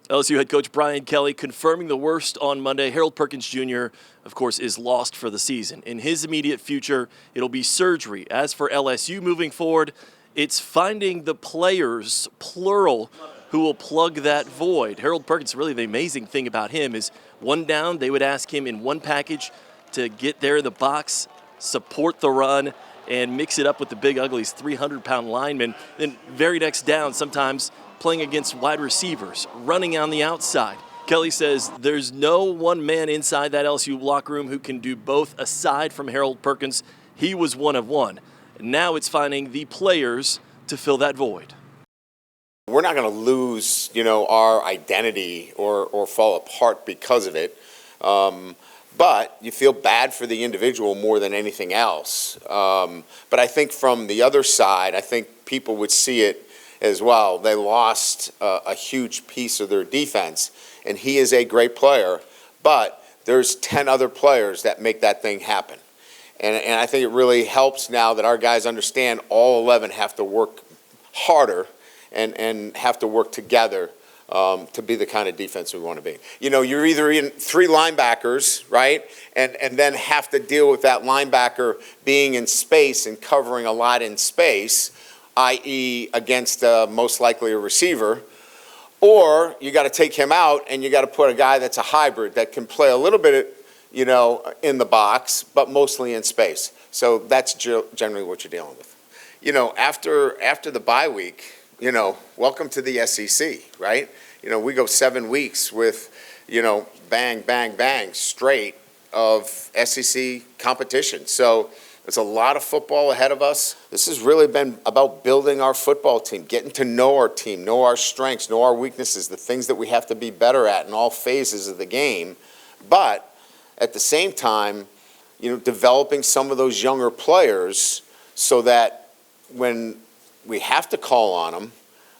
LSU head coach Brian Kelly confirming the worst on Monday. Harold Perkins Jr., of course, is lost for the season. In his immediate future, it'll be surgery. As for LSU moving forward, it's finding the players, plural, who will plug that void. Harold Perkins, really the amazing thing about him is one down, they would ask him in one package to get there in the box, support the run, and mix it up with the big uglies, 300-pound linemen. Then very next down, sometimes playing against wide receivers, running on the outside. Kelly says there's no one man inside that LSU locker room who can do both aside from Harold Perkins. He was one of one. Now it's finding the players to fill that void. We're not going to lose, our identity or fall apart because of it. But you feel bad for the individual more than anything else. But I think from the other side, I think people would see it as well. They lost a huge piece of their defense, and he is a great player, but there's 10 other players that make that thing happen. And I think it really helps now that our guys understand all 11 have to work harder and have to work together to be the kind of defense we want to be. You're either in 3 linebackers, right, and then have to deal with that linebacker being in space and covering a lot in space, i.e. against most likely a receiver, or you got to take him out and you got to put a guy that's a hybrid that can play a little bit, in the box, but mostly in space. So that's generally what you're dealing with. After the bye week, welcome to the SEC, right? We go 7 weeks with, bang, bang, bang, straight of SEC competition. So there's a lot of football ahead of us. This has really been about building our football team, getting to know our team, know our strengths, know our weaknesses, the things that we have to be better at in all phases of the game. But at the same time, developing some of those younger players so that when we have to call on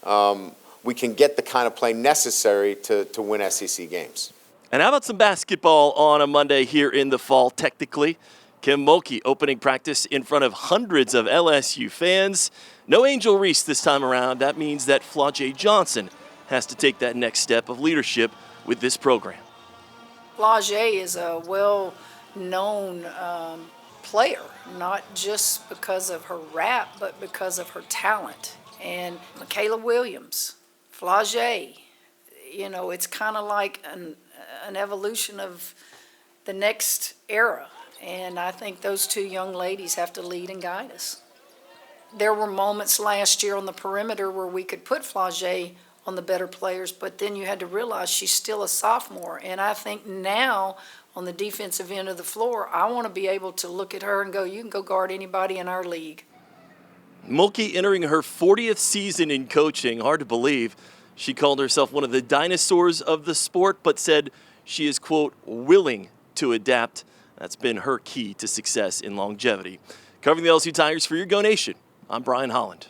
them, we can get the kind of play necessary to win SEC games. And how about some basketball on a Monday here in the fall, technically? Kim Mulkey opening practice in front of hundreds of LSU fans. No Angel Reese this time around. That means that Flau'jae Johnson has to take that next step of leadership with this program. Flau'jae is a well-known player, not just because of her rap, but because of her talent. And Michaela Williams, Flau'jae, it's kind of like an evolution of the next era. And I think those 2 young ladies have to lead and guide us. There were moments last year on the perimeter where we could put Flau'jae on the better players, but then you had to realize she's still a sophomore. And I think now on the defensive end of the floor, I want to be able to look at her and go, you can go guard anybody in our league. Mulkey entering her 40th season in coaching. Hard to believe. She called herself one of the dinosaurs of the sport, but said she is, quote, willing to adapt. That's been her key to success in longevity. Covering the LSU Tigers for your Go Nation, I'm Brian Holland.